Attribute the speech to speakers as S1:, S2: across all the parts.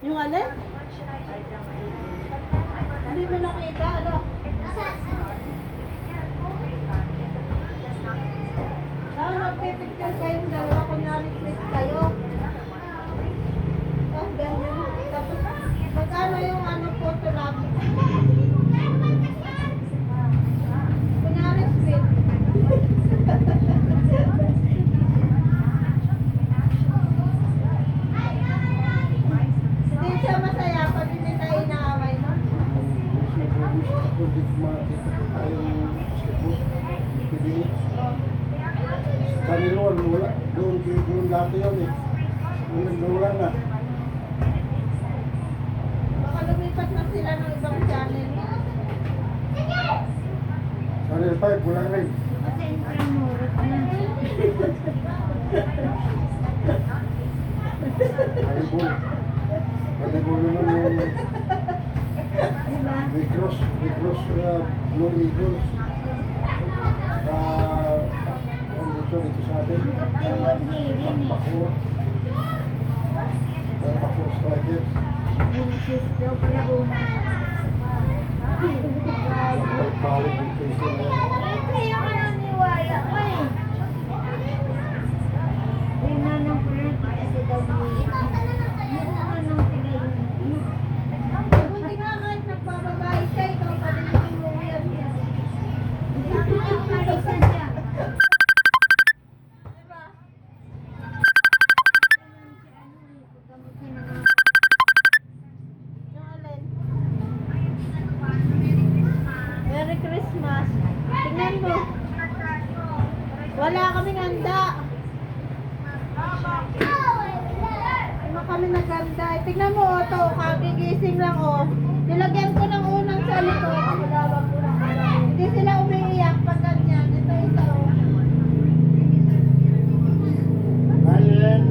S1: Yung alin? Hindi mo nakita, ano? Saan magpipicture kayong dalawa, kunyari please kayo? Oh, ganyan. Tapos, magkano yung ano photo lab? Kunyari please. Hindi siya masaya pag hindi tayo inaaway, no?
S2: Kaniluan, wala. Doon dati yun eh. Wala na.
S1: Baka lumipat na sila ng ibang channel.
S2: Channel 5, wala rin.
S1: Kasi intramurot na.
S2: Kalibol. Kalibol naman yung
S1: Diba?
S2: Negros, Blue Eagles. Ang gusto dito sa atin. Pakpako. Pakpako Strikers. Pagpalit dito sila.
S1: Kaya ka na niwaya ko eh. Buti nga kahit nagpababae siya, ikaw pa rin yung inuwian niya. Diba? Yung alin? Merry Christmas. Tingnan mo. Wala kaming handa. Ano kami naganda? Tingnan mo, ito, kagigising lang, oh. Nilagyan ko ng unang sa likod. Hindi sila umiiyak pag ganyan. Ito, oh.
S2: Ayan.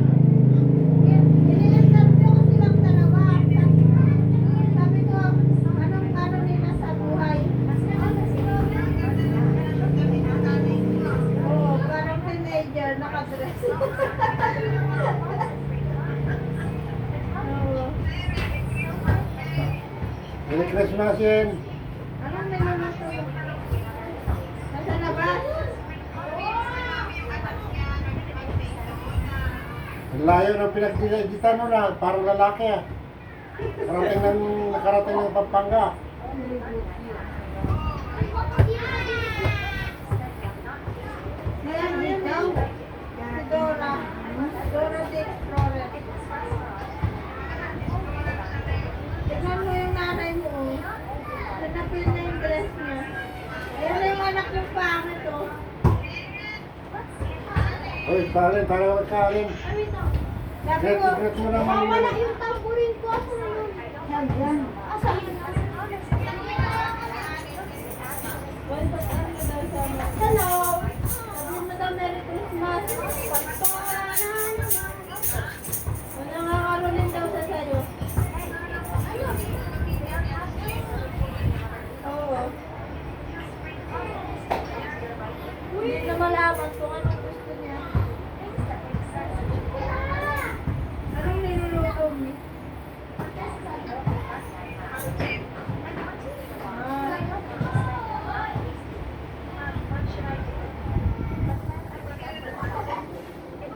S1: Iniinterview ko silang dalawa. Sabi ko, anong nila sa buhay? Oo, parang teenager, nakadress. Oo.
S2: Merry Christmas yan.
S1: Anong niluluto? Nasa labas?
S2: Ang layo ng pinag-editan mo na, parang lalaki ah. Nakarating ng Pampanga.
S1: Ngayon dito, si Dora. Dora the Explorer. Tignan mo yung nanay mo, oh. Tinapil na yung dress niya. Ayan na yung anak ng pangit, oh.
S2: Uy, Karen, parang Karen.
S1: Sabi ko,
S2: Secret mo naman yun.
S1: wala yung tamburin ko. Asa na yun? Nandyan. Asa? Hello! Sabi mo daw Merry Christmas. Pasko ka na naman. Wala nga karolin daw sa sayo. Oo. Hindi na malaman kung anong gusto niya. Anong niluluto mo?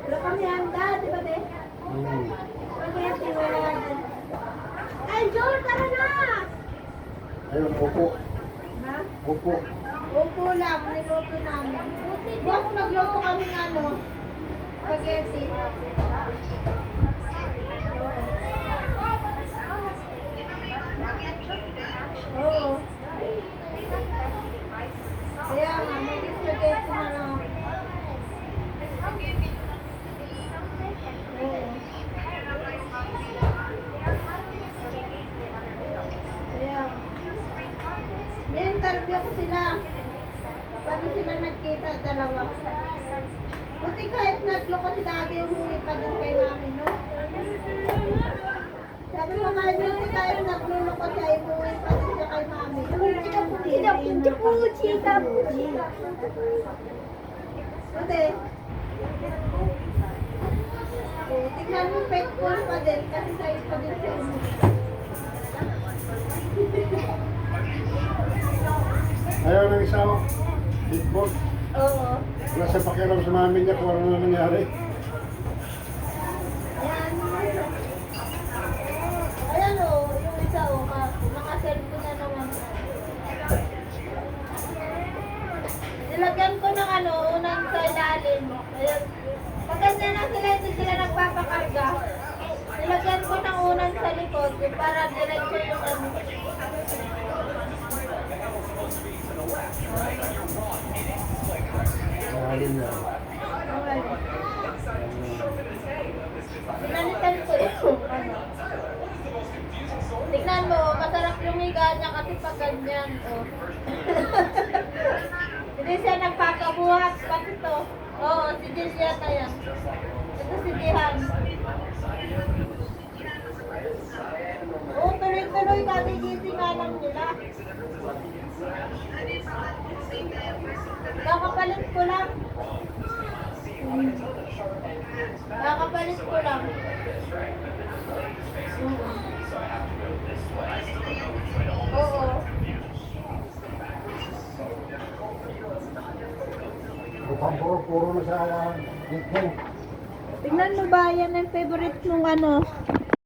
S1: Wala kami handa, di ba, de? Kaya tiwala. Ay, Joel, tara na!
S2: Ayun, upo.
S1: Ha?
S2: Upo.
S1: Upo lang, niluto namin. Huwag nagluto kami ng ano, spaghetti. Oo. Kaya nga, may spaghetti na lang. Oo. Kaya, ni-interview ko sila. Paano sila nagkita, dalawa? Buti kahit nagloko si daddy, umuwi pa din kay mami, no? Sabi ko kahit hindi tayo nagluloko siya, umuwi pa din siya kay mami. Buti. Buti tignan mo faithful pa din kasi sa'yo pa din siya.
S2: Ayaw ng isa, oh. Bigboard.
S1: Oo.
S2: Wala sa pakialam sa mami niya kung ano na nangyari.
S1: Ayan. Ayan o, yung isa o, nakaselfie na naman. Nilagyan ko ng ano, unang sa ilalim. Ayan. Pag ganyan na sila, hindi sila nagpapakarga. Nilagyan ko ng unang sa likod para diretso yung ano.
S2: Mahalin na.
S1: Okay. Pinalitan ko yung ano. Tignan mo, masarap yung higa niya kasi pag ganyan. Oh. Hindi siya nagpakabuhat. Pati to. Oo, si Julieta yan. Ito si Jihan. Oo, tuloy-tuloy kagigising nga lang nila. Kakapalit ko lang. Kakapalit ko lang. Oo.
S2: Bukang puro na sa gitna.
S1: Tingnan mo ba yan ang favorite mong ano?